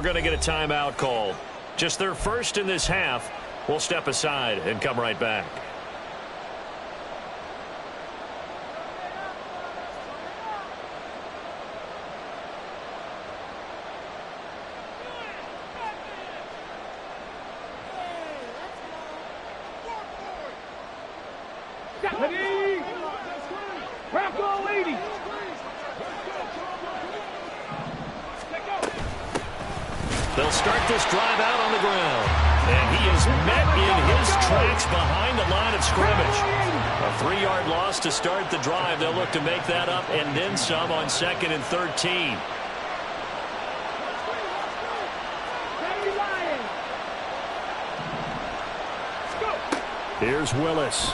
we're going to get a timeout called. Just their first in this half. We'll step aside and come right back. They'll start this drive out on the ground. And he is met in his tracks behind the line of scrimmage. A 3-yard loss to start the drive. They'll look to make that up and then some on 2nd and 13. Here's Willis.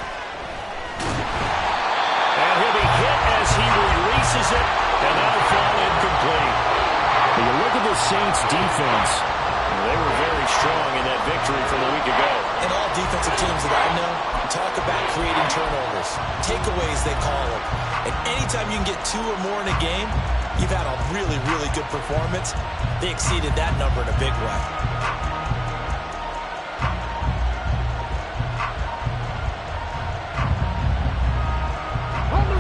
And he'll be hit as he releases it. And that'll fall incomplete. When you look at the Saints' defense, they were very strong in that victory from a week ago. And all defensive teams that I know talk about creating turnovers. Takeaways, they call them. And anytime you can get 2 or more in a game, you've had a really, really good performance. They exceeded that number in a big way.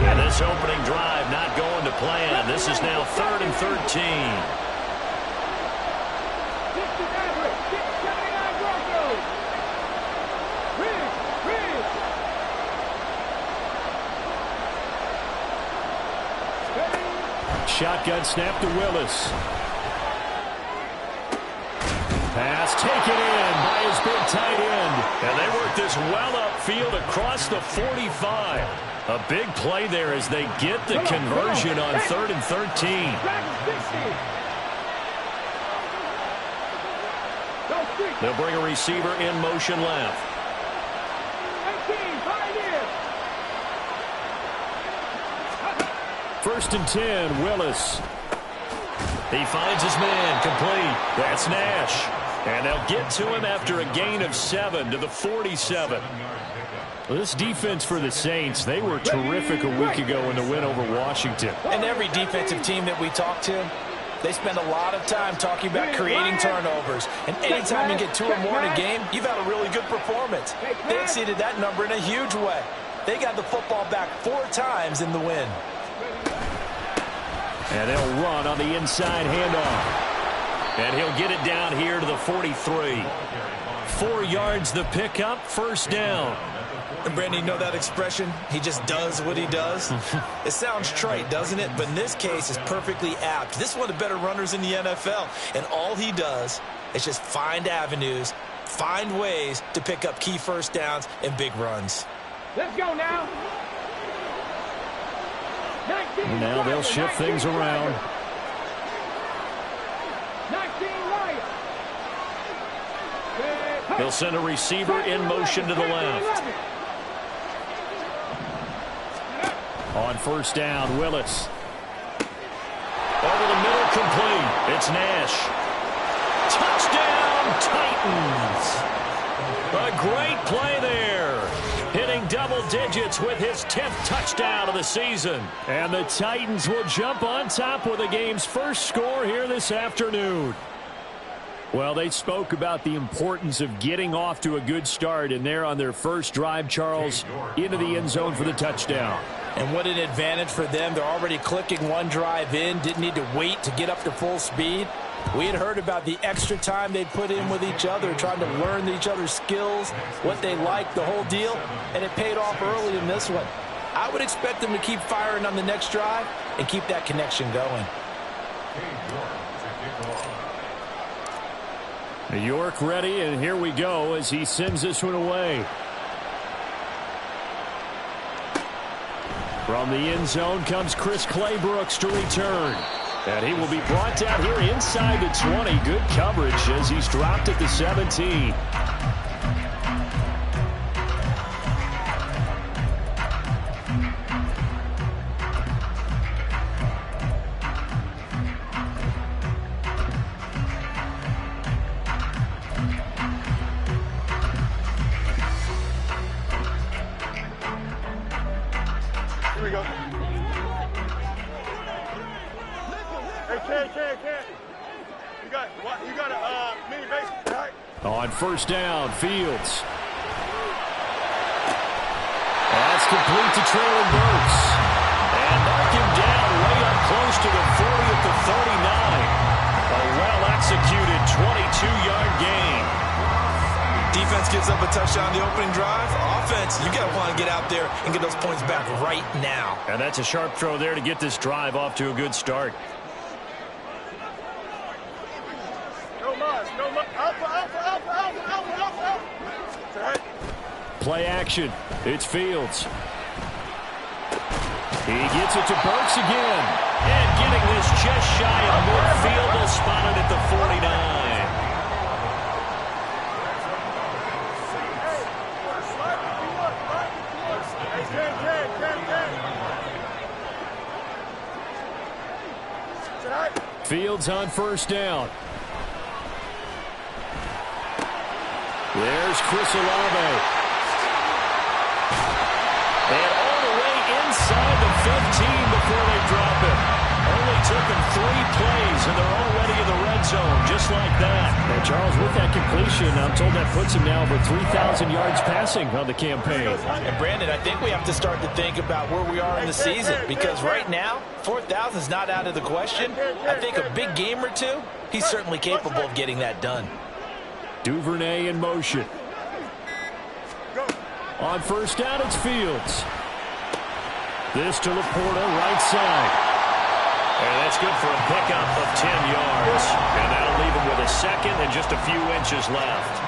And this opening drive not going to plan. This is now 3rd and 13. Shotgun snap to Willis. Pass taken in by his big tight end. And they work this well upfield across the 45. A big play there as they get the conversion on 3rd and 13. They'll bring a receiver in motion left. First and 10, Willis. He finds his man, complete. That's Nash. And they'll get to him after a gain of 7 to the 47. Well, this defense for the Saints, they were terrific a week ago in the win over Washington. And every defensive team that we talk to, they spend a lot of time talking about creating turnovers. And anytime you get 2 or more in a game, you've had a really good performance. They exceeded that number in a huge way. They got the football back 4 times in the win. And they'll run on the inside handoff. And he'll get it down here to the 43. 4 yards the pickup, first down. And Brandon, you know that expression? He just does what he does. It sounds trite, doesn't it? But in this case, it's perfectly apt. This is one of the better runners in the NFL. And all he does is just find avenues, find ways to pick up key first downs and big runs. Let's go now. Now they'll shift things around. 19 right. They'll send a receiver in motion to the left. On first down, Willis. Over the middle, complete. It's Nash. Touchdown, Titans. A great play there. Hitting double digits with his 10th touchdown of the season. And the Titans will jump on top with the game's first score here this afternoon. Well, they spoke about the importance of getting off to a good start, and they're on their first drive, Charles, into the end zone for the touchdown. And what an advantage for them. They're already clicking one drive in, didn't need to wait to get up to full speed. We had heard about the extra time they'd put in with each other, trying to learn each other's skills, what they liked, the whole deal, and it paid off early in this one. I would expect them to keep firing on the next drive and keep that connection going. York ready, and here we go as he sends this one away. From the end zone comes Chris Claybrooks to return. And he will be brought down here inside the 20. Good coverage as he's dropped at the 17. Here we go. Hey, Ken. You On first down, Fields. That's complete to Traylon Burks. And mark him down way up close to the 40 at the 39. A well-executed 22-yard gain. Defense gives up a touchdown the opening drive. Offense, you got to want to get out there and get those points back right now. And that's a sharp throw there to get this drive off to a good start. Play action. It's Fields. He gets it to Burks again. And getting this just shy of midfield. They'll spot it at the 49. Fields on first down. There's Chris Olave. And all the way inside the 15 before they drop it. Only took them 3 plays, and they're already in the red zone, just like that. And Charles, with that completion, I'm told that puts him now over 3,000 yards passing on the campaign. And Brandon, I think we have to start to think about where we are in the season, because right now, 4,000 is not out of the question. I think a big game or two, he's certainly capable of getting that done. Duvernay in motion. On first down, it's Fields. This to Laporta, right side. And that's good for a pickup of 10 yards. And that'll leave him with a second and just a few inches left.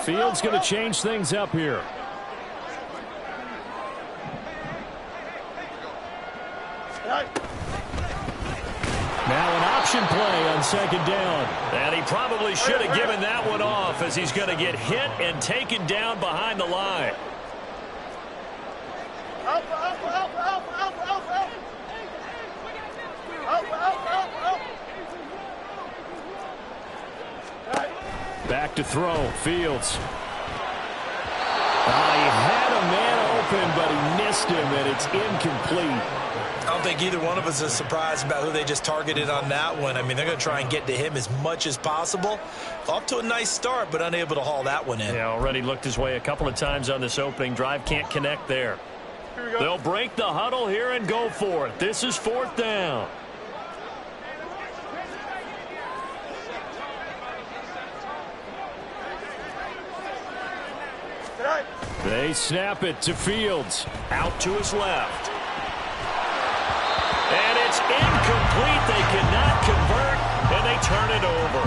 Fields going to change things up here. Now an option play on second down. And he probably should have given that one off, as he's going to get hit and taken down behind the line. Back to throw. Fields. He had a man open, but he missed him, and it's incomplete. I don't think either one of us is surprised about who they just targeted on that one. I mean, they're going to try and get to him as much as possible. Off to a nice start, but unable to haul that one in. Yeah, already looked his way a couple of times on this opening drive. Can't connect there. They'll break the huddle here and go for it. This is fourth down. They snap it to Fields. Out to his left. And it's incomplete. They cannot convert, and they turn it over.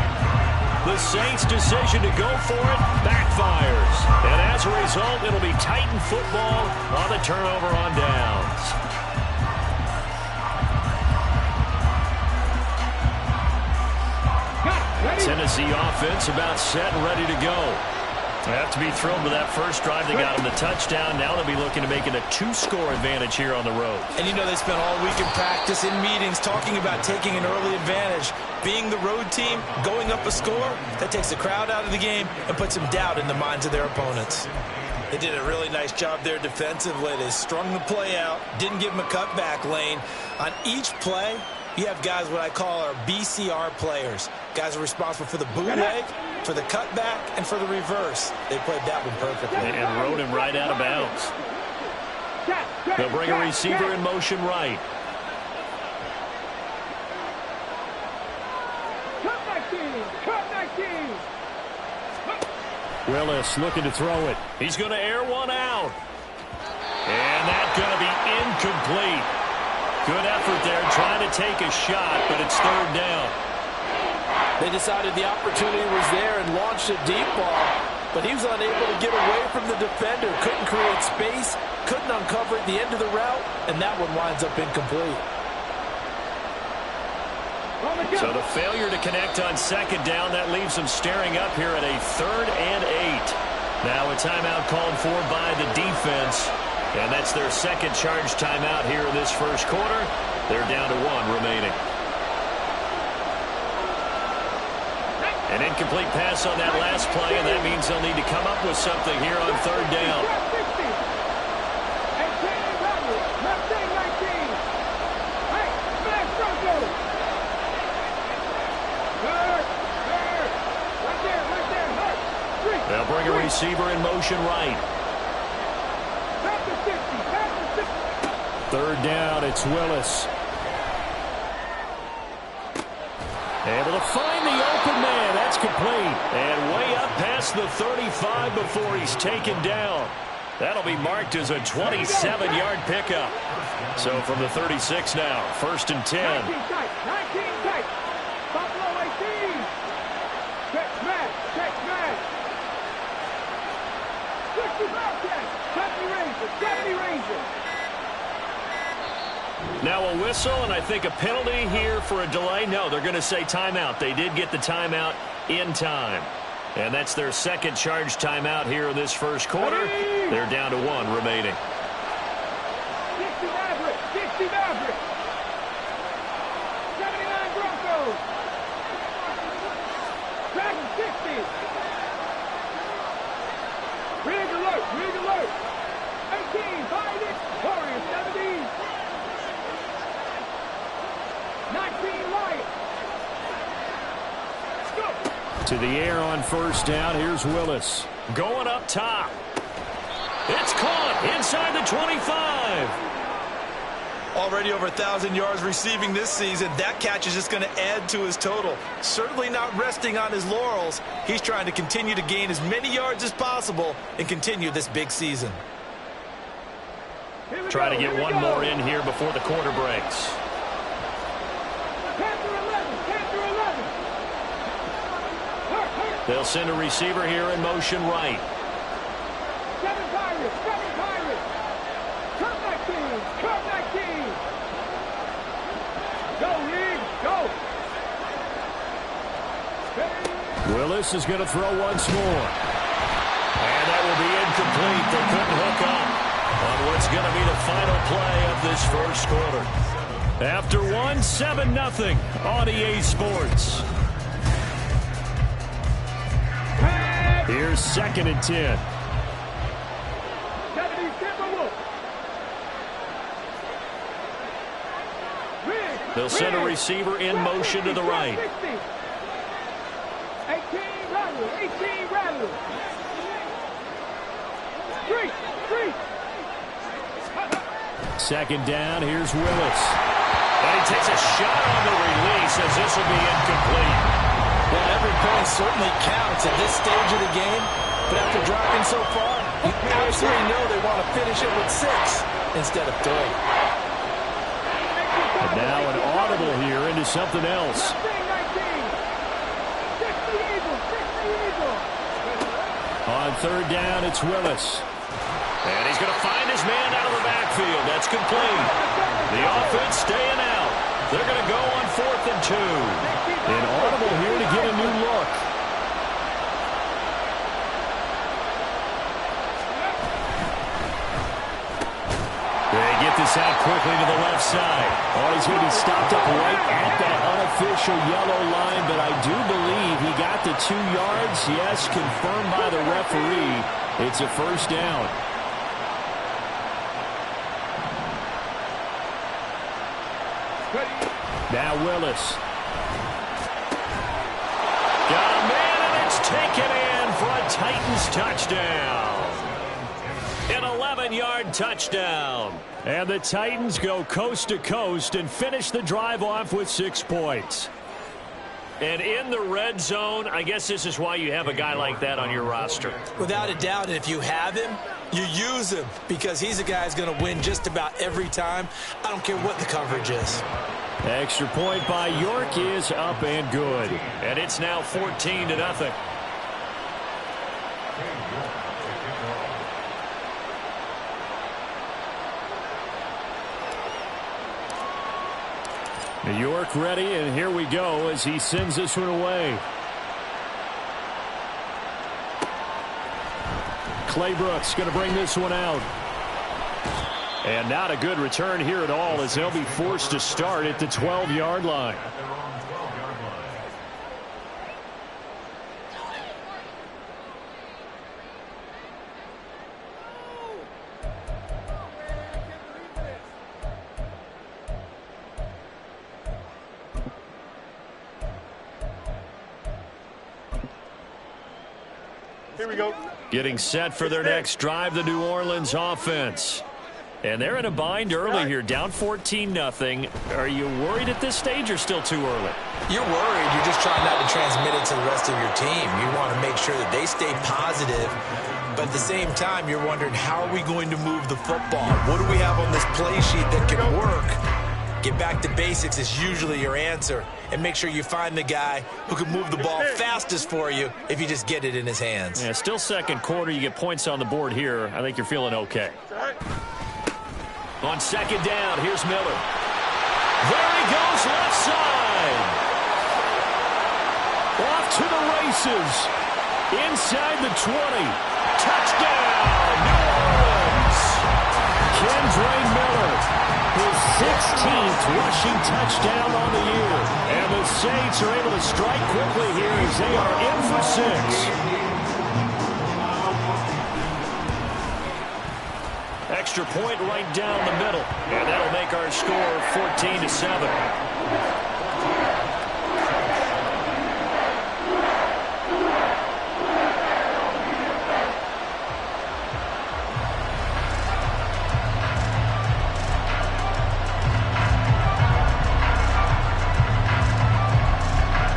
The Saints' decision to go for it backfires. And as a result, it'll be Titan football on the turnover on downs. Tennessee offense about set and ready to go. They have to be thrilled with that first drive. They got them the touchdown. Now they'll be looking to make it a 2-score advantage here on the road. And you know they spent all week in practice, in meetings, talking about taking an early advantage. Being the road team, going up a score, that takes the crowd out of the game and puts some doubt in the minds of their opponents. They did a really nice job there defensively. They strung the play out, didn't give them a cutback lane. On each play, you have guys what I call our BCR players. Guys are responsible for the bootleg, for the cutback, and for the reverse. They played that one perfectly. And rode him right out of bounds. They'll bring a receiver in motion right. Willis looking to throw it. He's going to air one out. And that's going to be incomplete. Good effort there trying to take a shot, but it's third down. They decided the opportunity was there and launched a deep ball, but he was unable to get away from the defender. Couldn't create space, couldn't uncover at the end of the route, and that one winds up incomplete. So the failure to connect on second down, that leaves them staring up here at a 3rd and 8. Now a timeout called for by the defense, and that's their second charge timeout here in this first quarter. They're down to 1 remaining. An incomplete pass on that last play, and that means they'll need to come up with something here on third down. They'll bring a receiver in motion right. Third down, it's Willis. Able to find the open man. That's complete. And way up past the 35 before he's taken down. That'll be marked as a 27-yard pickup. So from the 36 now, 1st and 10. 19 tight. Buffalo 18. Check smash. 70 Rangers. Now a whistle, and I think a penalty here for a delay. No, they're going to say timeout. They did get the timeout in time. And that's their second charge timeout here in this first quarter. They're down to 1 remaining. 60 Maverick. 79 Broncos. Dragon 60. Rig alert. 18, find it. Warriors 70. 19 Lions. Let's go. To the air on first down. Here's Willis. Going up top. It's caught inside the 25. Already over 1,000 yards receiving this season. That catch is just going to add to his total. Certainly not resting on his laurels. He's trying to continue to gain as many yards as possible and continue this big season. Try to get one more in here before the quarter breaks. Panther 11. They'll send a receiver here in motion right. 7 Pirates. Curve 19. Go, Reed, go. Willis is going to throw once more. And that will be incomplete. They couldn't hook up on what's going to be the final play of this first quarter. After 7-0 on EA Sports. Here's 2nd and 10. They'll send a receiver in motion to the right. 18 Rattler. Three. 2nd down, here's Willis. And he takes a shot on the release as this will be incomplete. Well, every point certainly counts at this stage of the game. But after driving so far, you absolutely know they want to finish it with 6 instead of 3. And now an audible here into something else. On 3rd down, it's Willis. And he's going to find his man out of the backfield. That's complete. The offense staying out. They're going to go on 4th and 2. An audible here to get a new look. They get this out quickly to the left side. Oh, he's going to be stopped up right at that unofficial yellow line, but I do believe he got the 2 yards. Yes, confirmed by the referee. It's a 1st down. Now Willis. Got a man, and it's taken in for a Titans touchdown. An 11-yard touchdown. And the Titans go coast to coast and finish the drive off with 6 points. And in the red zone, I guess this is why you have a guy like that on your roster. Without a doubt, and if you have him, you use him because he's a guy who's going to win just about every time. I don't care what the coverage is. Extra point by York is up and good. And it's now 14-0. New York ready, and here we go as he sends this one away. Clay Brooks going to bring this one out. And not a good return here at all as they'll be forced to start at the 12-yard line. Here we go. Getting set for their next drive, the New Orleans offense. And they're in a bind early here, down 14-0. Are you worried at this stage or still too early? You're worried. You're just trying not to transmit it to the rest of your team. You want to make sure that they stay positive. But at the same time, you're wondering, how are we going to move the football? What do we have on this play sheet that can work? Get back to basics is usually your answer. And make sure you find the guy who can move the ball fastest for you if you just get it in his hands. Yeah, still second quarter. You get points on the board here. I think you're feeling okay. On second down, here's Miller. There he goes, left side. Off to the races. Inside the 20. Touchdown, New Orleans. Kendre Miller, his 16th rushing touchdown on the year. And the Saints are able to strike quickly here as they are in for 6. Extra point right down the middle. And that'll make our score 14-7.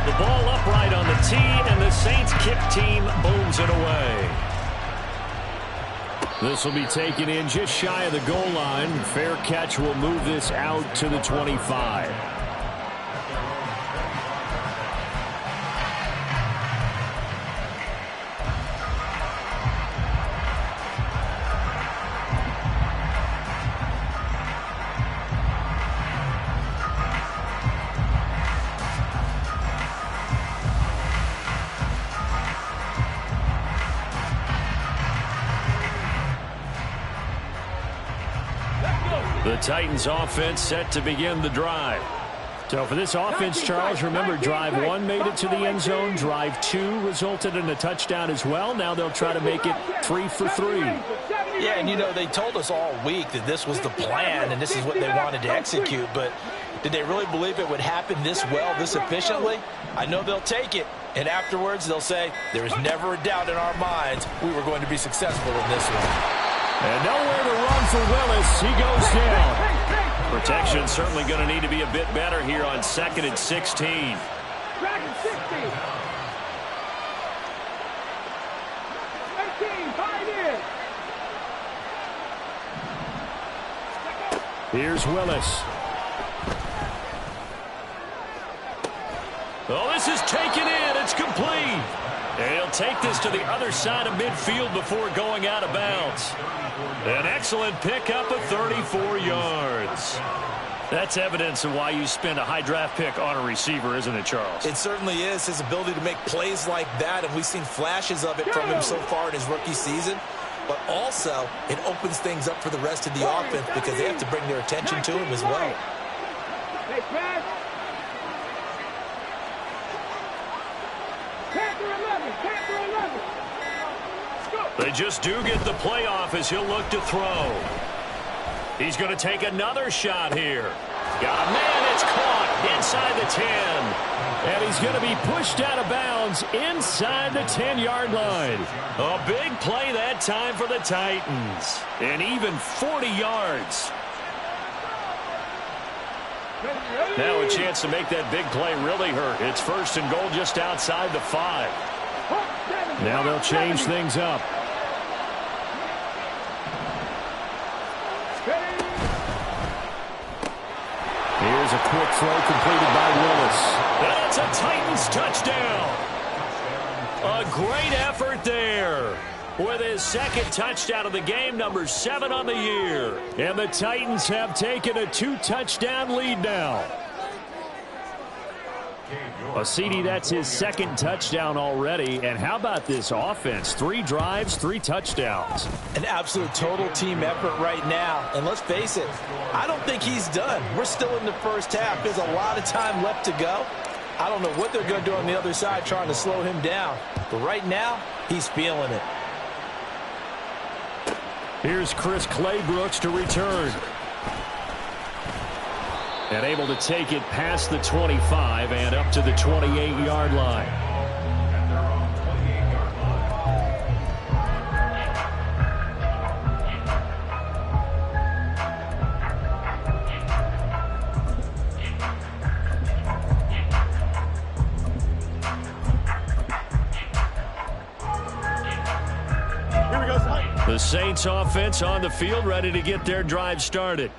The ball upright on the tee, and the Saints kick team booms it away. This will be taken in just shy of the goal line. Fair catch will move this out to the 25. The Titans offense set to begin the drive. So for this offense, Charles, remember drive 1 made it to the end zone. Drive 2 resulted in a touchdown as well. Now they'll try to make it 3 for 3. Yeah, and you know, they told us all week that this was the plan and this is what they wanted to execute. But did they really believe it would happen this well, this efficiently? I know they'll take it. And afterwards, they'll say, there was never a doubt in our minds we were going to be successful in this one. And nowhere to run for Willis. He goes down. Protection certainly going to need to be a bit better here on 2nd and 16. Dragon 60. 18, 5 in. Here's Willis. Oh, this is taken in. It's complete. And he'll take this to the other side of midfield before going out of bounds. An excellent pickup of 34 yards. That's evidence of why you spend a high draft pick on a receiver, isn't it, Charles? It certainly is. His ability to make plays like that, and we've seen flashes of it from him so far in his rookie season. But also, it opens things up for the rest of the offense because they have to bring their attention to him as well. They just do get the playoff as he'll look to throw. He's going to take another shot here. Got a man, it's caught inside the 10. And he's going to be pushed out of bounds inside the 10-yard line. A big play that time for the Titans. And even 40 yards. Now a chance to make that big play really hurt. It's 1st and goal just outside the 5. Now they'll change things up. Here's a quick throw completed by Willis. That's a Titans touchdown. A great effort there. With his 2nd touchdown of the game, number 7 on the year. And the Titans have taken a 2-touchdown lead now. CD, that's his 2nd touchdown already. And how about this offense? 3 drives, 3 touchdowns. An absolute total team effort right now. And let's face it, I don't think he's done. We're still in the first half. There's a lot of time left to go. I don't know what they're going to do on the other side trying to slow him down. But right now, he's feeling it. Here's Chris Claybrooks to return. And able to take it past the 25 and up to the 28-yard line. The Saints offense on the field, ready to get their drive started.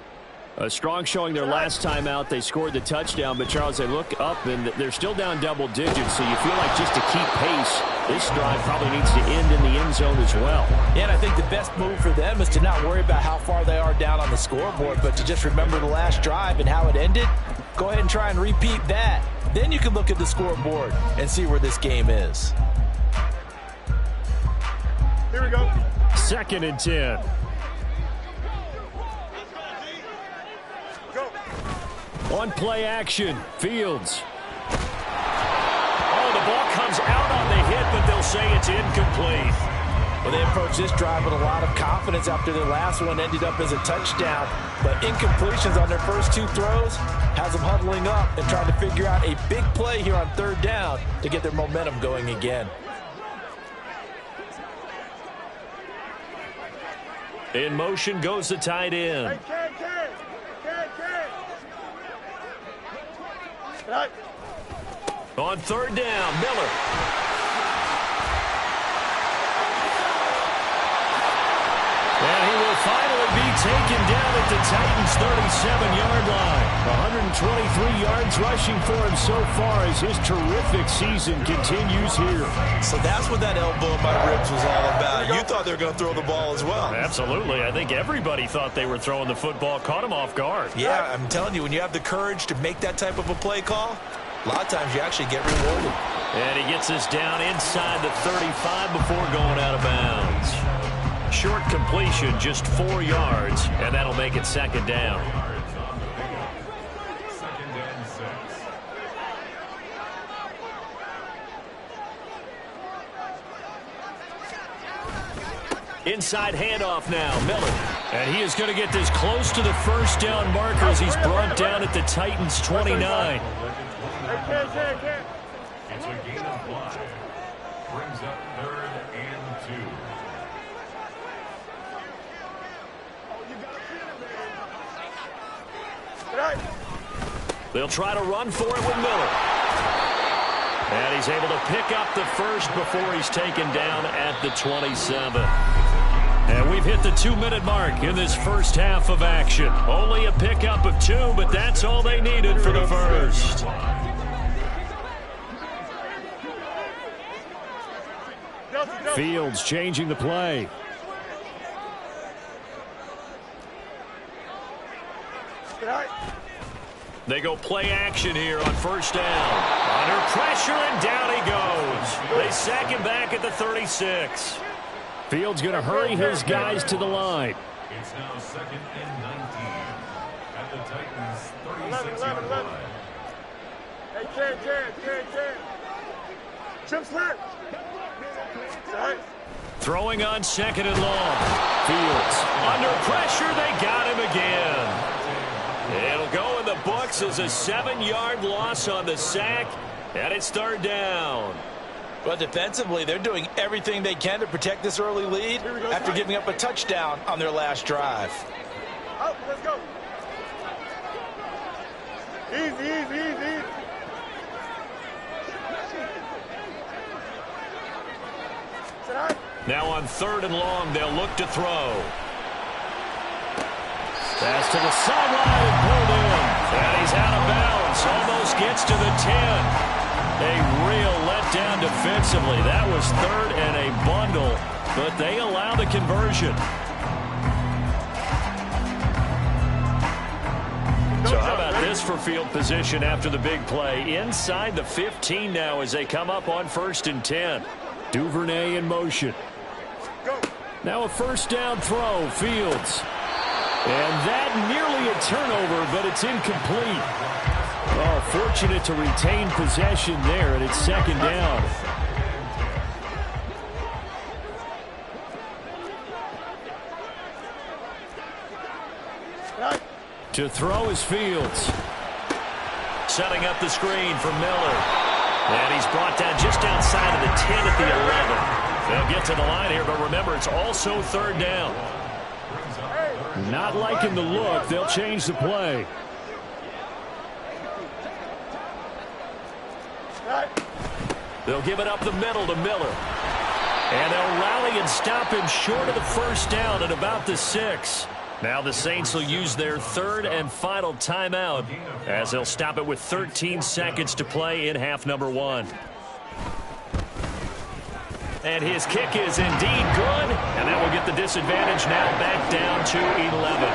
A strong showing their last time out. They scored the touchdown, but Charles, they look up and they're still down double digits, so you feel like just to keep pace, this drive probably needs to end in the end zone as well. Yeah, and I think the best move for them is to not worry about how far they are down on the scoreboard, but to just remember the last drive and how it ended. Go ahead and try and repeat that. Then you can look at the scoreboard and see where this game is. Here we go. 2nd and 10. On play action, Fields. Oh, the ball comes out on the hit, but they'll say it's incomplete. Well, they approached this drive with a lot of confidence after their last one ended up as a touchdown. But incompletions on their first 2 throws has them huddling up and trying to figure out a big play here on 3rd down to get their momentum going again. In motion goes the tight end. On 3rd down, Miller. And he will finally be taken down at the Titans' 37-yard line. 123 yards rushing for him so far as his terrific season continues here. So that's what that elbow in my ribs was all about. You thought they were going to throw the ball as well. Absolutely. I think everybody thought they were throwing the football, caught him off guard. Yeah, I'm telling you, when you have the courage to make that type of a play call, a lot of times you actually get rewarded. And he gets us down inside the 35 before going out of bounds. Short completion, just 4 yards, and that'll make it 2nd down. Inside handoff now, Miller. And he is going to get this close to the 1st down marker as he's brought down at the Titans' 29. It's a gain of 5. Brings up 3rd and 2. They'll try to run for it with Miller. And he's able to pick up the first before he's taken down at the 27. And we've hit the 2-minute mark in this first half of action. Only a pickup of 2, but that's all they needed for the first. Fields changing the play. They go play action here on 1st down. Under pressure, and down he goes. They sack him back at the 36. Fields going to hurry his guys to the line. It's now 2nd and 19 at the Titans' 36-yard line. Hey, Jared. Trips left. Throwing on 2nd and long. Fields under pressure. They got him again. It'll go in the books as a 7-yard loss on the sack, and it's 3rd down. But defensively, they're doing everything they can to protect this early lead after giving up a touchdown on their last drive. Out, let's go. Easy. Now on 3rd and long, they'll look to throw. Pass to the sideline and pulled in. And he's out of bounds. Almost gets to the 10. A real letdown defensively. That was 3rd and a bundle, but they allow the conversion. So how about this for field position after the big play? Inside the 15 now as they come up on 1st and 10. Duvernay in motion. Now a 1st down throw, Fields. And that nearly a turnover, but it's incomplete. Oh, fortunate to retain possession there, and it's 2nd down. To throw is Fields. Setting up the screen for Miller. And he's brought down just outside of the 10 at the 11. They'll get to the line here, but remember, it's also 3rd down. Not liking the look. They'll change the play. They'll give it up the middle to Miller. And they'll rally and stop him short of the first down at about the 6. Now the Saints will use their third and final timeout as they'll stop it with 13 seconds to play in half number 1. And his kick is indeed good, and that will get the disadvantage now back down to 11.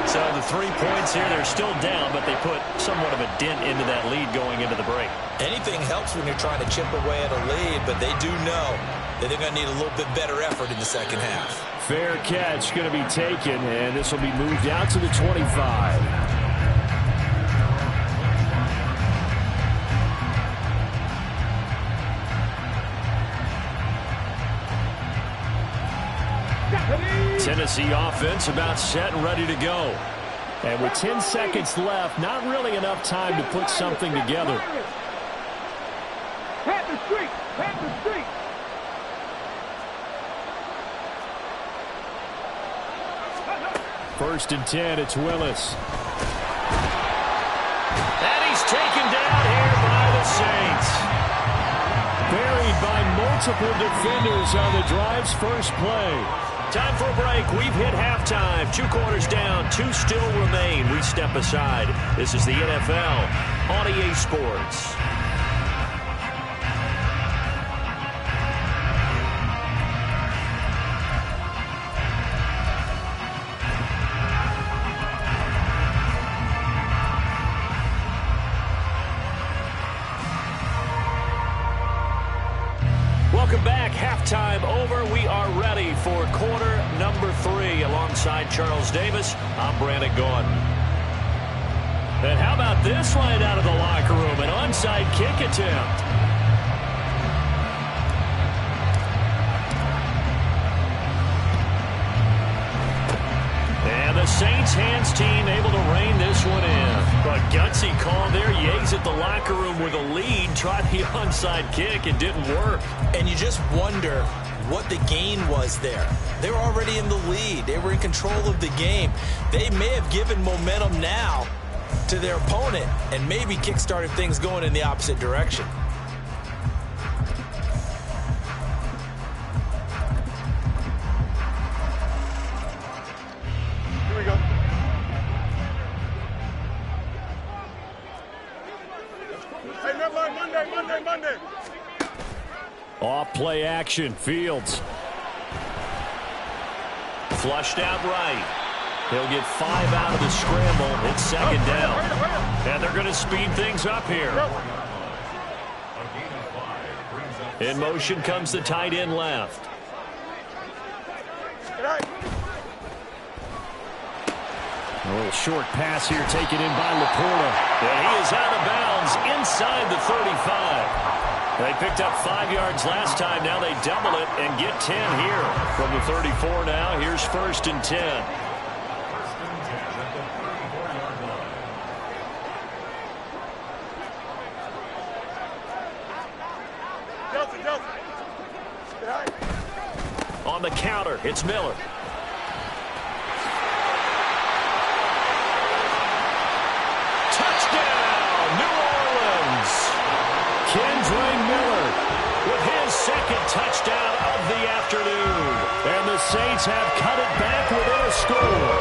So the 3 points here, they're still down, but they put somewhat of a dent into that lead going into the break. Anything helps when you're trying to chip away at a lead, but they do know that they're going to need a little bit better effort in the second half. Fair catch going to be taken, and this will be moved out to the 25. Tennessee offense about set and ready to go. And with 10 seconds left, not really enough time to put something together. Pat the street! Pat the street! First and 10, it's Willis. And he's taken down here by the Saints. Buried by multiple defenders on the drive's first play. Time for a break. We've hit halftime. 2 quarters down. 2 still remain. We step aside. This is the NFL on EA Sports. Welcome back. Halftime over. We are ready for quarter number 3. Alongside Charles Davis, I'm Brandon Gaudin. And how about this right out of the locker room? An onside kick attempt. And the Saints hands team able to rein this one in. But gutsy call there. Yates at the locker room with a lead. Tried the onside kick. It didn't work. And you just wonder what the gain was there. They were already in the lead. They were in control of the game. They may have given momentum now to their opponent and maybe kick-started things going in the opposite direction. Here we go. Hey, never mind. Monday. Off play action. Fields. Flushed out right. He'll get 5 out of the scramble. It's second down. And they're going to speed things up here. In motion comes the tight end left. A little short pass here taken in by Laporta. And he is out of bounds inside the 35. They picked up 5 yards last time. Now they double it and get 10 here. From the 34 now, here's first and 10. On the counter, it's Miller. Touchdown, New Orleans. Kendre Miller with his second touchdown of the afternoon. And the Saints have cut it back within a score.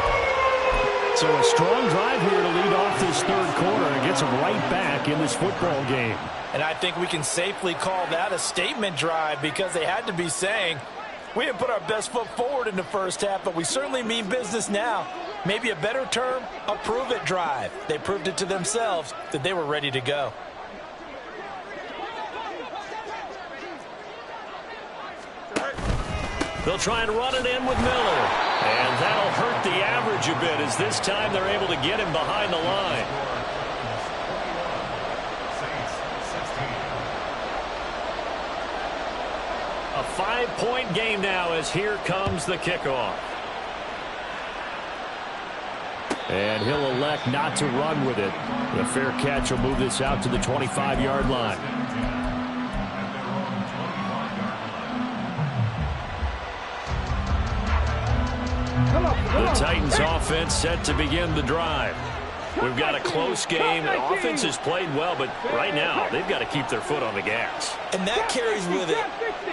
So a strong drive here to lead off this third quarter and gets them right back in this football game. And I think we can safely call that a statement drive because they had to be saying, we didn't put our best foot forward in the first half, but we certainly mean business now. Maybe a better term, a prove-it drive. They proved it to themselves that they were ready to go. They'll try and run it in with Miller. And that'll hurt the average a bit as this time they're able to get him behind the line. A 5-point game now as here comes the kickoff. And he'll elect not to run with it. The fair catch will move this out to the 25-yard line. The Titans offense set to begin the drive. We've got a close game. The offense has played well, but right now they've got to keep their foot on the gas. And that carries with it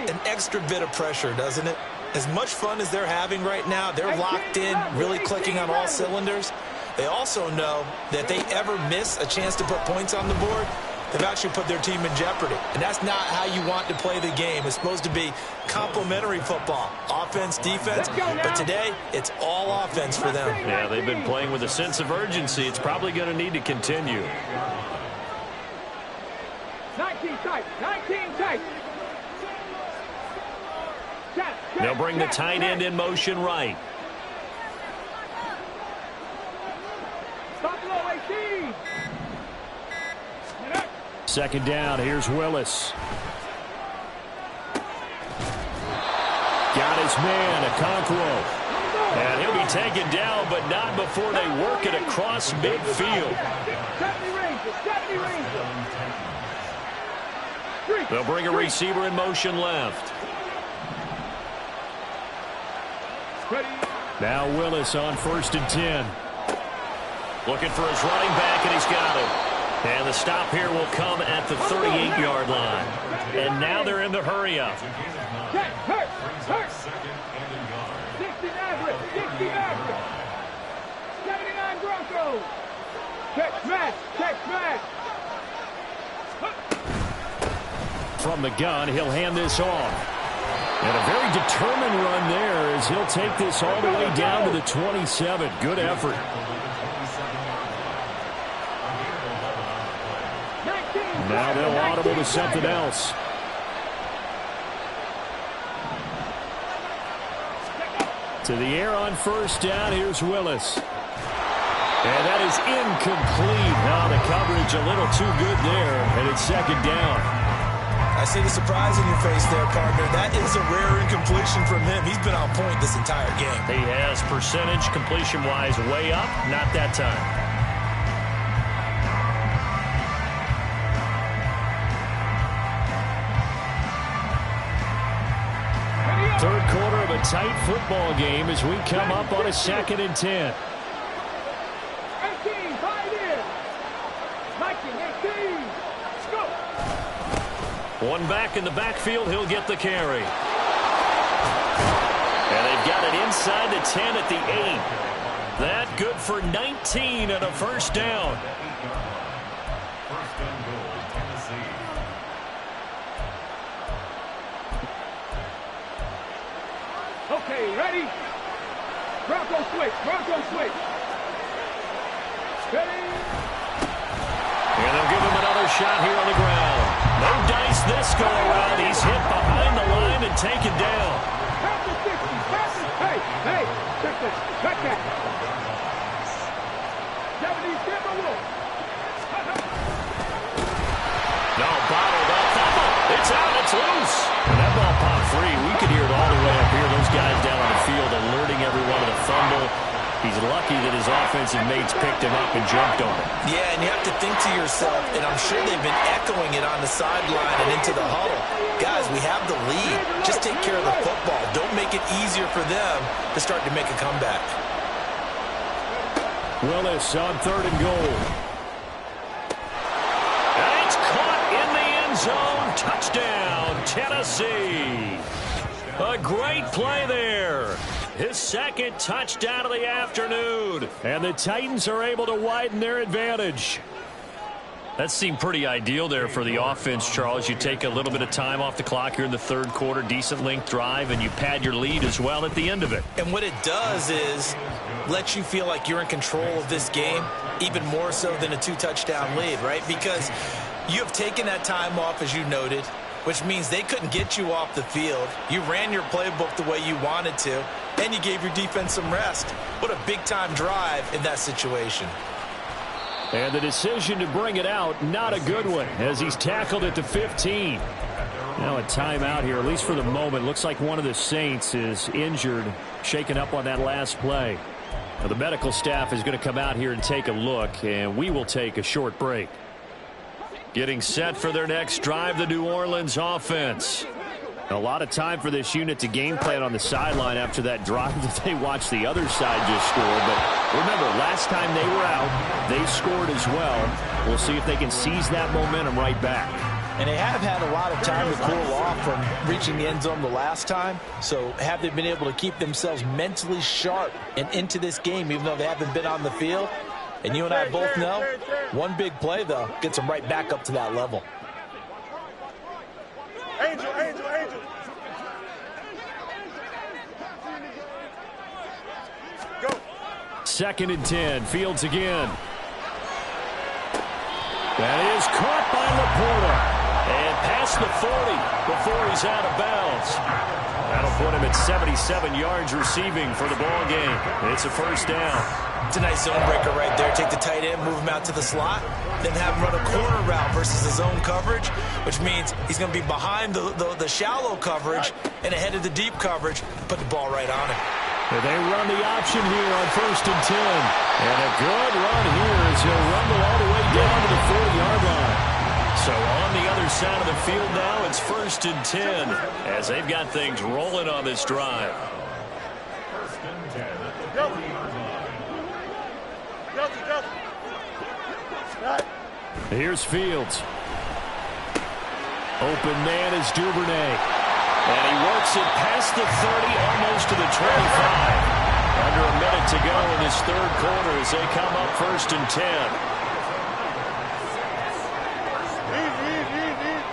an extra bit of pressure, doesn't it? As much fun as they're having right now, they're locked in, really clicking on all cylinders. They also know that they ever miss a chance to put points on the board, they've actually put their team in jeopardy. And that's not how you want to play the game. It's supposed to be complementary football, offense, defense. But today, it's all offense for them. Yeah, they've been playing with a sense of urgency. It's probably going to need to continue. 19 tight. 19 tight. They'll bring the tight end in motion right. Stop low, 18. Second down, here's Willis. Got his man, Okonkwo. And he'll be taken down, but not before they work it across midfield. They'll bring a receiver in motion left. Now Willis on 1st and 10. Looking for his running back, and he's got him. And the stop here will come at the 38-yard line. And now they're in the hurry-up. 60 Maverick. 60 Maverick. 79 Broncos. Check smash. Check smash. From the gun, he'll hand this off. And a very determined run there as he'll take this all the way down to the 27. Good effort. Now they'll audible to something else. To the air on 1st down. Here's Willis. And that is incomplete. Now the coverage a little too good there. And it's 2nd down. I see the surprise in your face there, partner. That is a rare incompletion from him. He's been on point this entire game. He has percentage completion-wise way up. Not that time. Third quarter of a tight football game as we come up on a 2nd and 10. 18, fight in. 19, 18. Let's go. One back in the backfield, he'll get the carry. And they've got it inside the 10 at the 8. That good for 19 and a 1st down. First and goal, Tennessee. Okay, ready? Bronco switch. Bronco switch. Ready? And they'll give him another shot here on the ground. No dice this go around. He's hit behind the line and taken down. Pass the 60. Pass the... Hey, check this. Check that. 70 Timberwolves. No, bottled up. It's out. It's loose. And that ball popped free. We could hear it all the way up here. Those guys down on the field alerting everyone of the fumble. He's lucky that his offensive mates picked him up and jumped on him. Yeah, and you have to think to yourself, and I'm sure they've been echoing it on the sideline and into the huddle. Guys, we have the lead. Just take care of the football. Don't make it easier for them to start to make a comeback. Willis on 3rd and goal. And it's caught in the end zone. Touchdown, Tennessee. A great play there. His 2nd touchdown of the afternoon. And the Titans are able to widen their advantage. That seemed pretty ideal there for the offense, Charles. You take a little bit of time off the clock here in the 3rd quarter, decent length drive, and you pad your lead as well at the end of it. And what it does is let you feel like you're in control of this game, even more so than a 2-touchdown lead, right? Because you have taken that time off, as you noted, which means they couldn't get you off the field. You ran your playbook the way you wanted to, and you gave your defense some rest. What a big-time drive in that situation. And the decision to bring it out, not a good one, as he's tackled at the 15. Now a timeout here, at least for the moment. Looks like one of the Saints is injured, shaken up on that last play. Now the medical staff is going to come out here and take a look, and we will take a short break. Getting set for their next drive, the New Orleans offense. A lot of time for this unit to game plan on the sideline after that drive that they watched the other side just score. But remember, last time they were out, they scored as well. We'll see if they can seize that momentum right back. And they have had a lot of time to cool off from reaching the end zone the last time. So have they been able to keep themselves mentally sharp and into this game, even though they haven't been on the field? And you and I both know, one big play, though, gets them right back up to that level. Angel. 2nd and 10. Fields again. That is caught by Laporta. And past the 40 before he's out of bounds. That'll put him at 77 yards receiving for the ball game. It's a first down. It's a nice zone breaker right there. Take the tight end, move him out to the slot, then have him run a corner route versus the zone coverage, which means he's going to be behind the shallow coverage and ahead of the deep coverage. Put the ball right on him. They run the option here on 1st and 10. And a good run here as he'll rumble all the way down to the 40-yard line. So on the other side of the field now, it's 1st and 10 as they've got things rolling on this drive. 1st and 10 at the 40-yard line. Here's Fields. Open man is Duvernay. And he works it past the 30, almost to the 25. Under a minute to go in this 3rd quarter as they come up 1st and 10.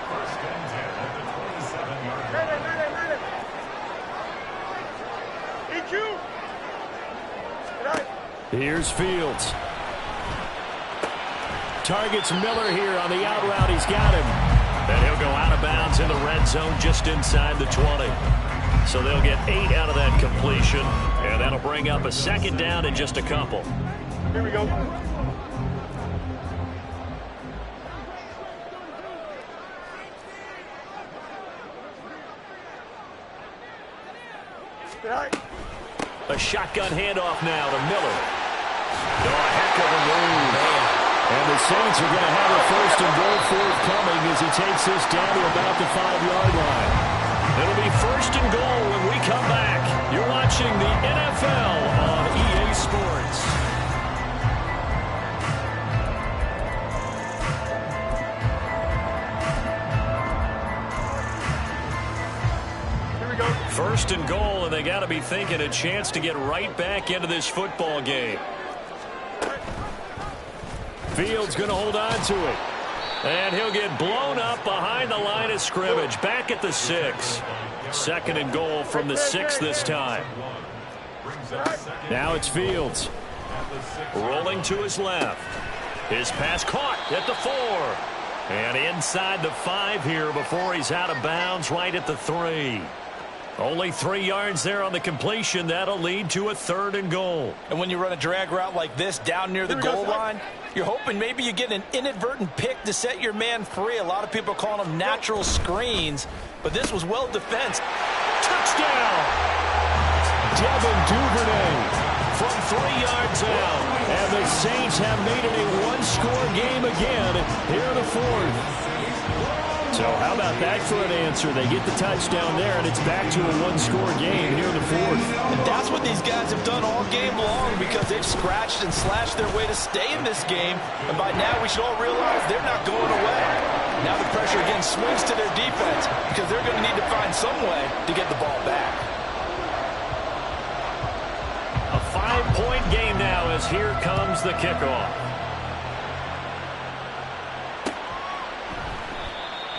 1st and 10 at the 27-yard line. Here's Fields. Targets Miller here on the out route. He's got him. And he'll go out of bounds in the red zone just inside the 20. So they'll get 8 out of that completion. And that'll bring up a 2nd down and just a couple. Here we go. A shotgun handoff now to Miller. Oh, a heck of a move. And the Saints are going to have a 1st and goal forthcoming as he takes this down to about the 5-yard line. It'll be 1st and goal when we come back. You're watching the NFL on EA Sports. Here we go. 1st and goal, and they got to be thinking a chance to get right back into this football game. Fields going to hold on to it. And he'll get blown up behind the line of scrimmage. Back at the 6. 2nd and goal from the 6 this time. Now it's Fields. Rolling to his left. His pass caught at the 4. And inside the 5 here before he's out of bounds right at the 3. Only 3 yards there on the completion. That'll lead to a 3rd and goal. And when you run a drag route like this down near the goal line, you're hoping maybe you get an inadvertent pick to set your man free. A lot of people are calling them natural screens, but this was well defensed. Touchdown! Devin Duvernay from 3 yards out. And the Saints have made it a one-score game again here in the 4th. So how about that for an answer? They get the touchdown there, and it's back to a one-score game here in the 4th. And that's what these guys have done all game long because they've scratched and slashed their way to stay in this game. And by now, we should all realize they're not going away. Now the pressure again swings to their defense because they're going to need to find some way to get the ball back. A 5-point game now as here comes the kickoff.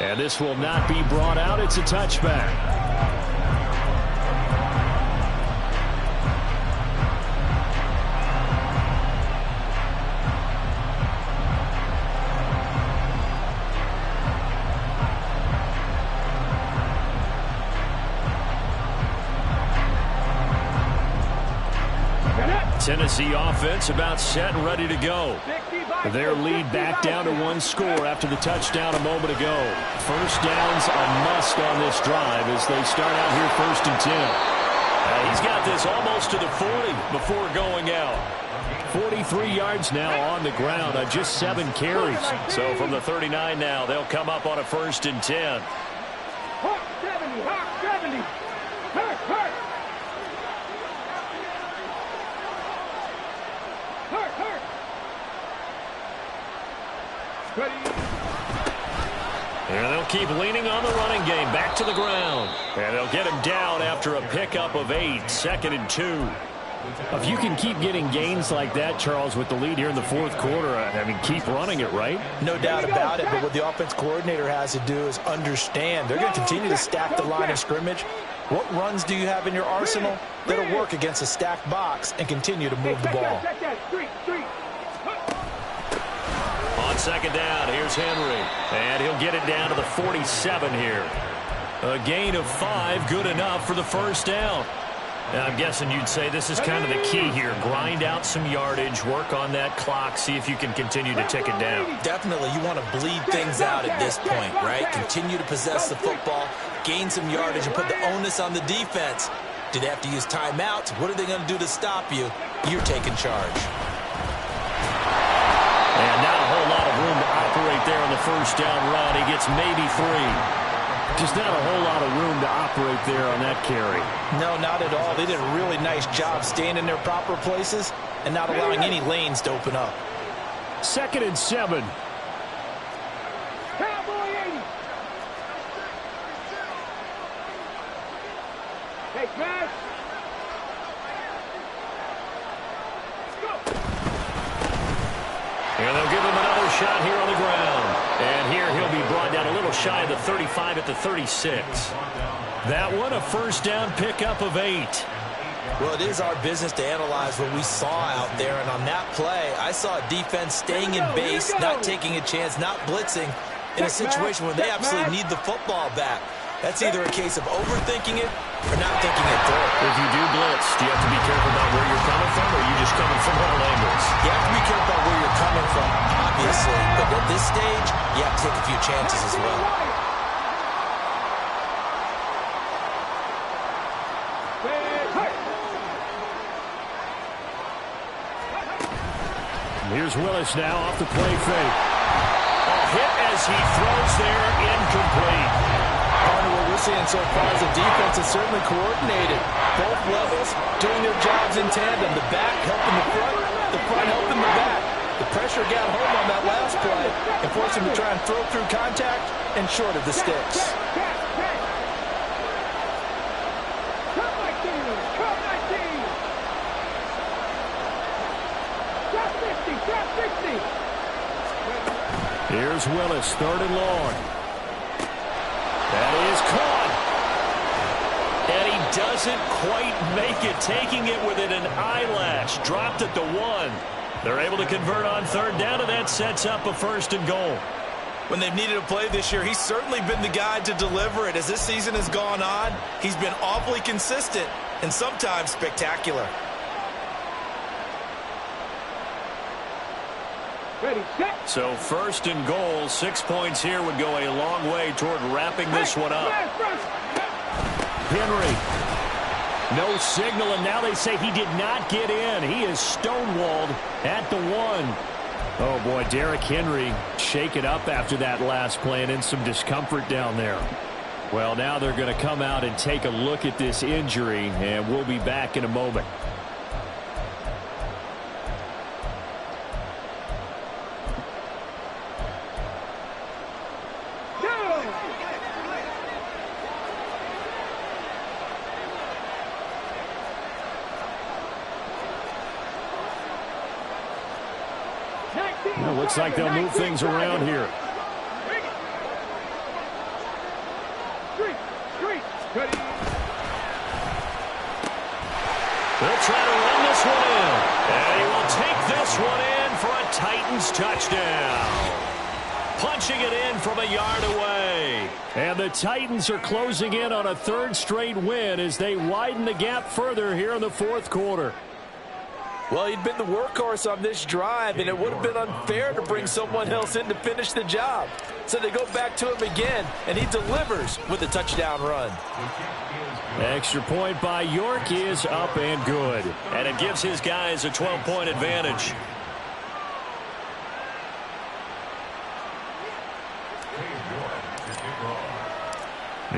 And this will not be brought out. It's a touchback. Tennessee offense about set and ready to go. Their lead back down to 1 score after the touchdown a moment ago. First down's a must on this drive as they start out here 1st and 10. He's got this almost to the 40 before going out. 43 yards now on the ground on just 7 carries. So from the 39 now, they'll come up on a 1st and 10. And they'll keep leaning on the running game. Back to the ground. And they'll get him down after a pickup of 8. 2nd and 2. If you can keep getting gains like that, Charles, with the lead here in the 4th quarter, I mean, keep running it, right? No doubt about it, but what the offense coordinator has to do is understand. They're going to continue to stack the line of scrimmage. What runs do you have in your arsenal that'll work against a stacked box and continue to move the ball? On 2nd down, here's Henry. And he'll get it down to the 47 here. A gain of 5, good enough for the 1st down. Now, I'm guessing you'd say this is kind of the key here. Grind out some yardage, work on that clock, see if you can continue to tick it down. Definitely, you want to bleed things out at this point, right? Continue to possess the football, gain some yardage, and put the onus on the defense. Do they have to use timeouts? What are they going to do to stop you? You're taking charge. And not a whole lot of room to operate there on the 1st down run. He gets maybe 3. Just not a whole lot of room to operate there on that carry. No, not at all. They did a really nice job staying in their proper places and not allowing any lanes to open up. 2nd and 7. Cowboy 80. Hey, Smash. And they'll give him another shot here on the ground. And here he'll be brought down a little shy of the 35 at the 36. That one, a 1st down pickup of 8. Well, it is our business to analyze what we saw out there. And on that play, I saw a defense staying in base, not taking a chance, not blitzing in a situation where they absolutely need the football back. That's either a case of overthinking it or not thinking it through. If you do blitz, do you have to be careful about where you're coming from, or are you just coming from all angles? You have to be careful about where you're coming from, obviously. But at this stage, you have to take a few chances as well. Here's Willis now off the play fake. A hit as he throws there, incomplete. What we're seeing so far is the defense is certainly coordinated. Both levels doing their jobs in tandem. The back helping the front helping the back. The pressure got home on that last play and forced him to try and throw through contact and short of the sticks. Here's Willis, 3rd and long. That is caught. And he doesn't quite make it, taking it within an eyelash. Dropped at the 1. They're able to convert on 3rd down, and that sets up a 1st and goal. When they've needed a play this year, he's certainly been the guy to deliver it. As this season has gone on, he's been awfully consistent and sometimes spectacular. Ready, set. So 1st and goal, 6 points here would go a long way toward wrapping this one up. Henry. No signal, and now they say he did not get in. He is stonewalled at the 1. Oh, boy, Derrick Henry shaken up after that last play and in some discomfort down there. Well, now they're going to come out and take a look at this injury, and we'll be back in a moment. Well, looks like they'll move things around here. They'll try to run this one in. And he will take this one in for a Titans touchdown. Punching it in from a yard away. And the Titans are closing in on a 3rd straight win as they widen the gap further here in the 4th quarter. Well, he'd been the workhorse on this drive, and it would have been unfair to bring someone else in to finish the job. So they go back to him again, and he delivers with a touchdown run. Extra point by York is up and good. And it gives his guys a 12-point advantage.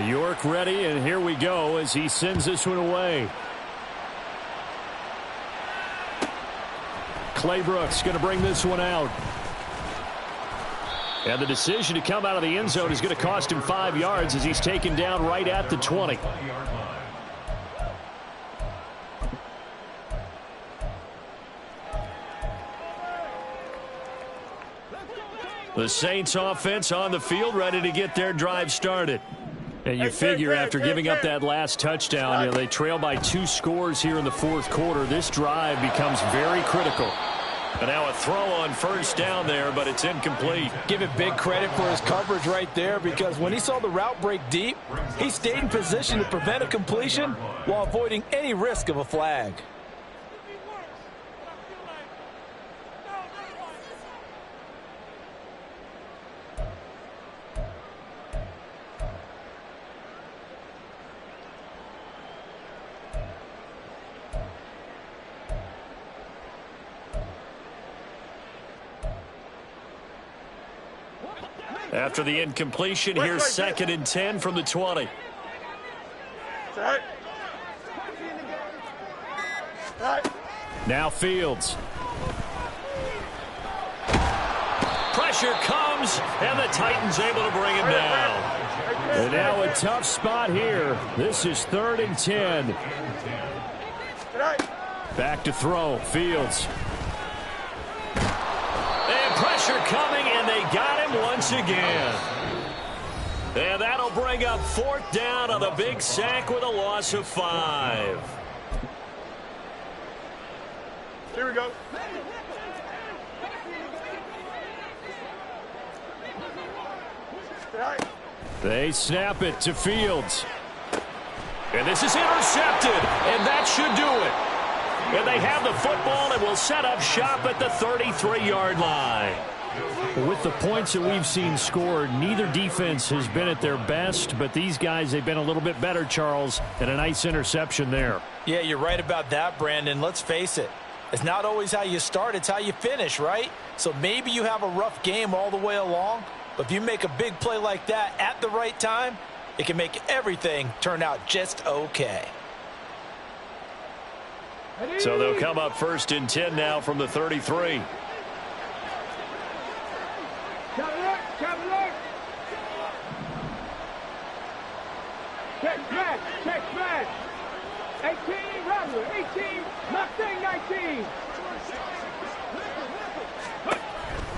York ready, and here we go as he sends this one away. Clay Brooks going to bring this one out. And the decision to come out of the end zone is going to cost him 5 yards as he's taken down right at the 20. The Saints offense on the field, ready to get their drive started. And you figure after giving up that last touchdown, they trail by 2 scores here in the fourth quarter. This drive becomes very critical. And now a throw on first down there, but it's incomplete. Give it big credit for his coverage right there, because when he saw the route break deep, he stayed in position to prevent a completion while avoiding any risk of a flag. After the incompletion, here's 2nd and 10 from the 20. Now Fields. Pressure comes, and the Titans able to bring him down. And now a tough spot here. This is 3rd and 10. Back to throw. Fields. And pressure coming, and they got him once again. And that'll bring up 4th down on a big sack with a loss of 5. Here we go. They snap it to Fields. And this is intercepted, and that should do it. And they have the football and will set up shop at the 33-yard line. With the points that we've seen scored, neither defense has been at their best, but these guys, they've been a little bit better, Charles, and a nice interception there. Yeah, you're right about that, Brandon. Let's face it. It's not always how you start, it's how you finish, right? So maybe you have a rough game all the way along, but if you make a big play like that at the right time, it can make everything turn out just okay. So they'll come up 1st and 10 now from the 33. Check smash. 18, Rattler, 18, Mustang 19.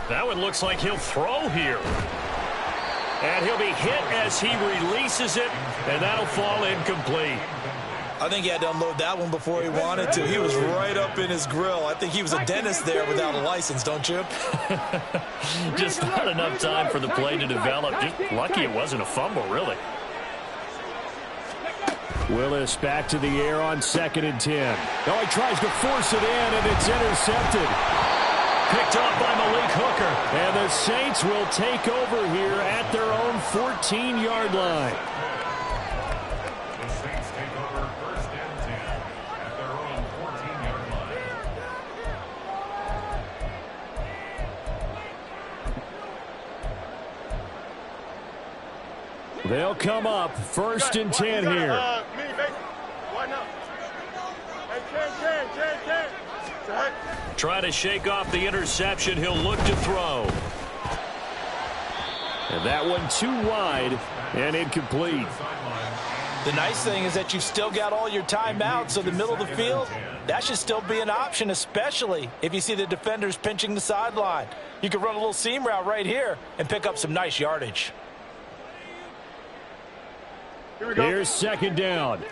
That one looks like he'll throw here. And he'll be hit as he releases it, and that'll fall incomplete. I think he had to unload that one before he wanted to. He was right up in his grill. I think he was a dentist there without a license, don't you? Just not enough time for the play to develop. Just lucky it wasn't a fumble, really. Willis back to the air on 2nd and 10. Oh, he tries to force it in, and it's intercepted. Picked up by Malik Hooker. And the Saints will take over here at their own 14-yard line. The Saints take over 1st and 10 at their own 14-yard line. They'll come up 1st and 10 here. Trying to shake off the interception. He'll look to throw. And that one too wide and incomplete. The nice thing is that you've still got all your timeouts, so the middle of the field, that should still be an option, especially if you see the defenders pinching the sideline. You can run a little seam route right here and pick up some nice yardage. Here's 2nd down.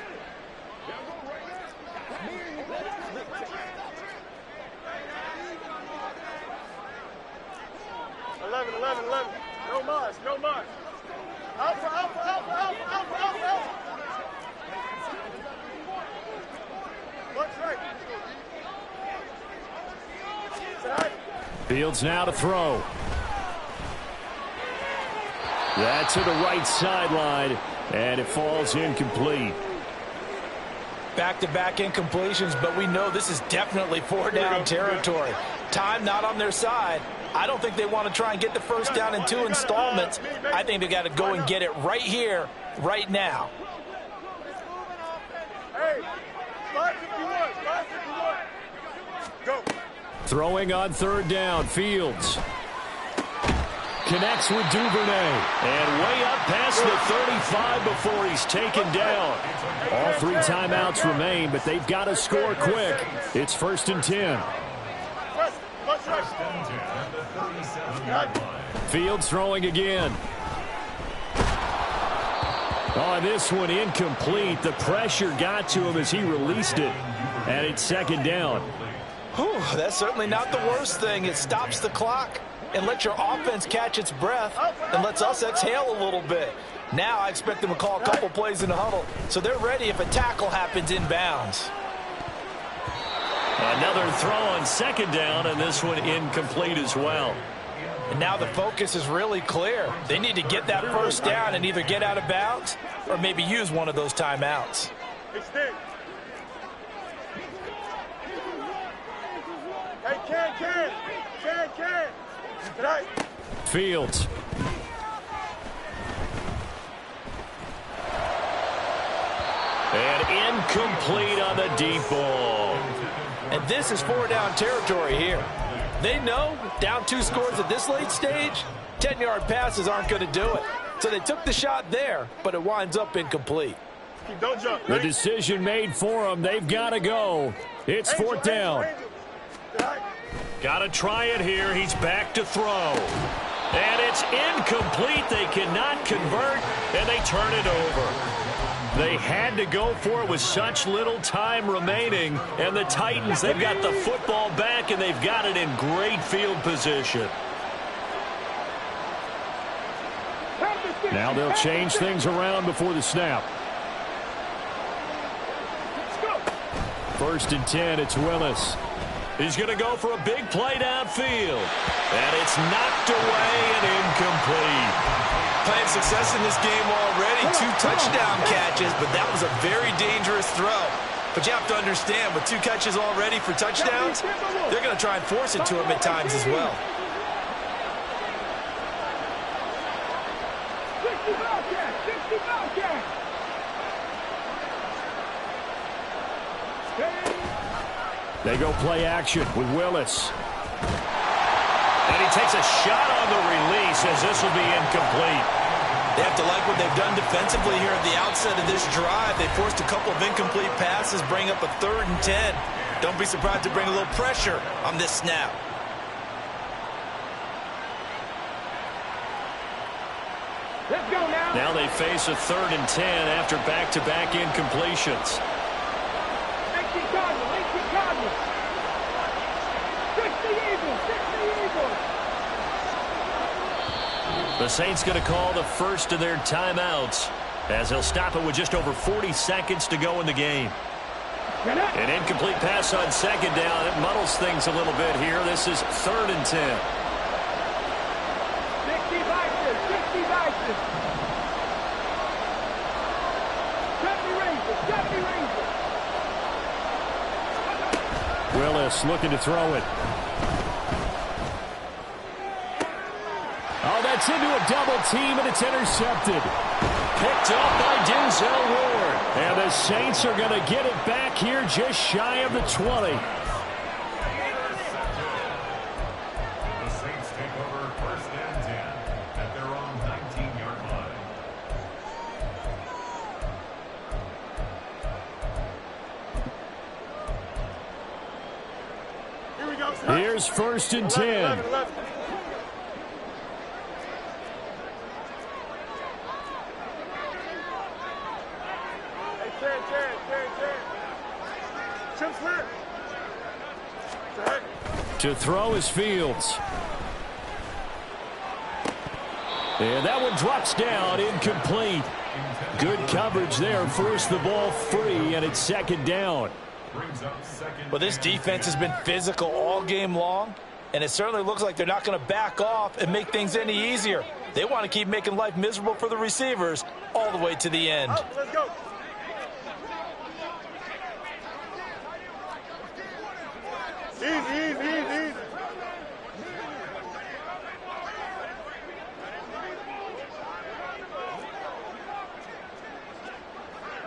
11. No mas. Alpha. Looks right. Fields now to throw. That's to the right sideline, and it falls incomplete. Back-to-back incompletions, but we know this is definitely 4-down territory. Time not on their side. I don't think they want to try and get the first down in 2 installments. I think they got to go and get it right here, right now. Hey, 551. Go. Throwing on 3rd down, Fields. connects with Duvernay. And way up past the 35 before he's taken down. All 3 timeouts remain, but they've got to score quick. It's 1st and 10. Fields throwing again. Oh, this one incomplete. The pressure got to him as he released it. And it's 2nd down. Whew, that's certainly not the worst thing. It stops the clock and lets your offense catch its breath and lets us exhale a little bit. Now I expect them to call a couple plays in the huddle, so they're ready if a tackle happens inbounds. Another throw on 2nd down, and this one incomplete as well. And now the focus is really clear. They need to get that 1st down and either get out of bounds or maybe use one of those timeouts. Hey, Can. Fields. And incomplete on the deep ball. And this is 4-down territory here. They know down 2 scores at this late stage, 10-yard passes aren't going to do it. So they took the shot there, but it winds up incomplete. Don't jump. The decision made for them. They've got to go. It's 4th down. Got to try it here. He's back to throw. And it's incomplete. They cannot convert, and they turn it over. They had to go for it with such little time remaining. And the Titans, they've got the football back, and they've got it in great field position. Now they'll change things around before the snap. 1st and 10, it's Willis. He's going to go for a big play downfield. And it's knocked away and incomplete. Playing success in this game already. 2 touchdown catches, but that was a very dangerous throw. But you have to understand, with 2 catches already for touchdowns, they're going to try and force it to him at times as well. They go play action with Willis. And he takes a shot on the release as this will be incomplete. They have to like what they've done defensively here at the outset of this drive. They forced a couple of incomplete passes, bring up a 3rd and 10. Don't be surprised to bring a little pressure on this snap. Let's go now. Now they face a 3rd and 10 after back-to-back incompletions. The Saints going to call the first of their timeouts as he'll stop it with just over 40 seconds to go in the game. An incomplete pass on 2nd down. It muddles things a little bit here. This is 3rd and 10. 60 vices, 60 vices. 70 raises, 70 raises. Willis looking to throw it. Oh, that's into a double team, and it's intercepted. Picked up by Denzel Ward. And the Saints are going to get it back here just shy of the 20. The Saints take over 1st and 10 at their own 19-yard line. Here we go. Here's 1st and 10. 11. To throw is Fields. And that one drops down, incomplete. Good coverage there, forced the ball free, and it's 2nd down. Well, this defense has been physical all game long, and it certainly looks like they're not going to back off and make things any easier. They want to keep making life miserable for the receivers all the way to the end. Let's go. Easy.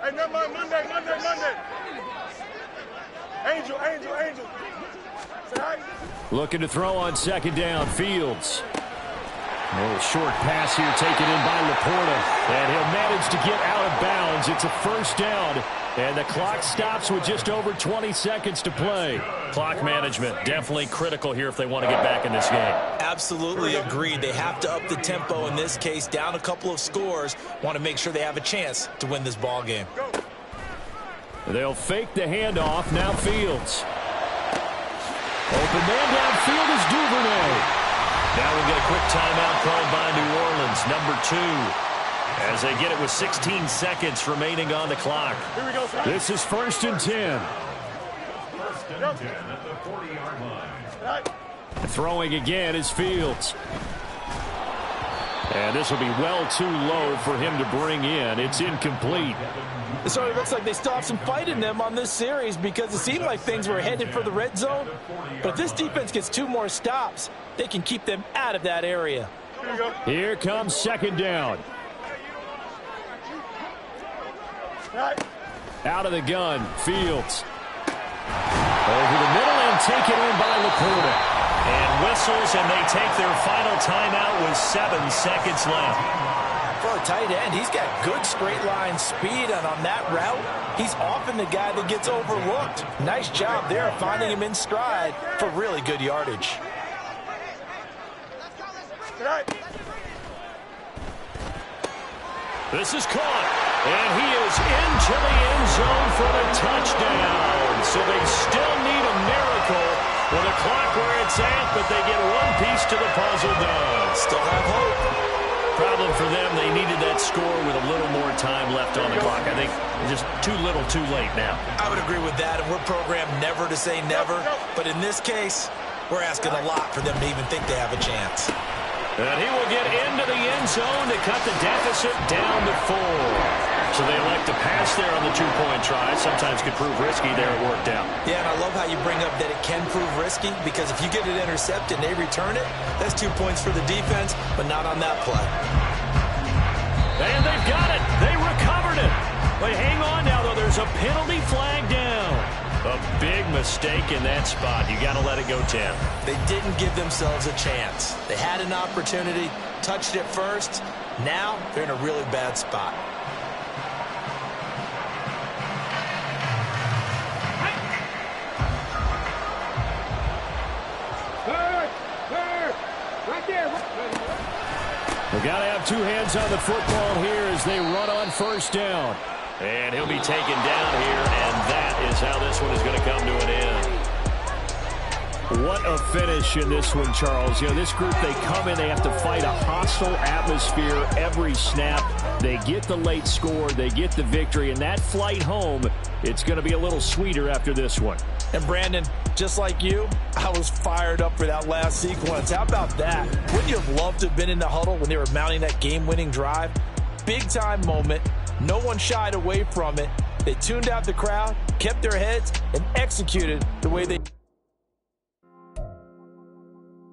Hey, no, Monday. Angel. Say hi. Looking to throw on 2nd down, Fields. A little short pass here taken in by Laporta. And he'll manage to get out of bounds. It's a first down. And the clock stops with just over 20 seconds to play. Clock management definitely critical here if they want to get back in this game. Absolutely agreed. They have to up the tempo in this case. Down a couple of scores. Want to make sure they have a chance to win this ball game. They'll fake the handoff. Now Fields. Open man downfield is Duvernay. Now we'll get a quick timeout called by New Orleans, number 2. As they get it with 16 seconds remaining on the clock. Here we go, sir. This is 1st and 10. 1st and 10 at the 40-yard line. Throwing again is Fields. And this will be well too low for him to bring in. It's incomplete. It certainly looks like they still have some fight in them on this series because it seemed like things were headed for the red zone. But if this defense gets 2 more stops, they can keep them out of that area. Here comes 2nd down. Out of the gun, Fields. Over the middle and taken in by Laporta. And whistles, and they take their final timeout with 7 seconds left. For a tight end, he's got good straight line speed, and on that route, he's often the guy that gets overlooked. Nice job there finding him in stride for really good yardage. This is caught, and he is into the end zone for the touchdown. So they still need a miracle with the clock where it's at, but they get one piece to the puzzle done. Still have hope. Problem for them, they needed that score with a little more time left on the clock. I think just too little too late now. I would agree with that, and we're programmed never to say never. But in this case, we're asking a lot for them to even think they have a chance. And he will get into the end zone to cut the deficit down to 4. So they elect to pass there on the 2-point try. Sometimes could prove risky. There it worked out. Yeah, and I love how you bring up that it can prove risky, because if you get it intercepted and they return it, that's 2 points for the defense, but not on that play. And they've got it. They recovered it. They hang on now, though. There's a penalty flag down. A big mistake in that spot. You got to let it go 10. They didn't give themselves a chance. They had an opportunity, touched it first. Now they're in a really bad spot. Right there. We've got to have 2 hands on the football here as they run on 1st down. And he'll be taken down here, and that is how this one is going to come to an end. What a finish in this one, Charles. You know, this group, they come in, they have to fight a hostile atmosphere every snap. They get the late score, they get the victory, and that flight home, it's going to be a little sweeter after this one. And Brandon, just like you, I was fired up for that last sequence. How about that? Wouldn't you have loved to have been in the huddle when they were mounting that game-winning drive? Big-time moment. No one shied away from it. They tuned out the crowd, kept their heads, and executed the way they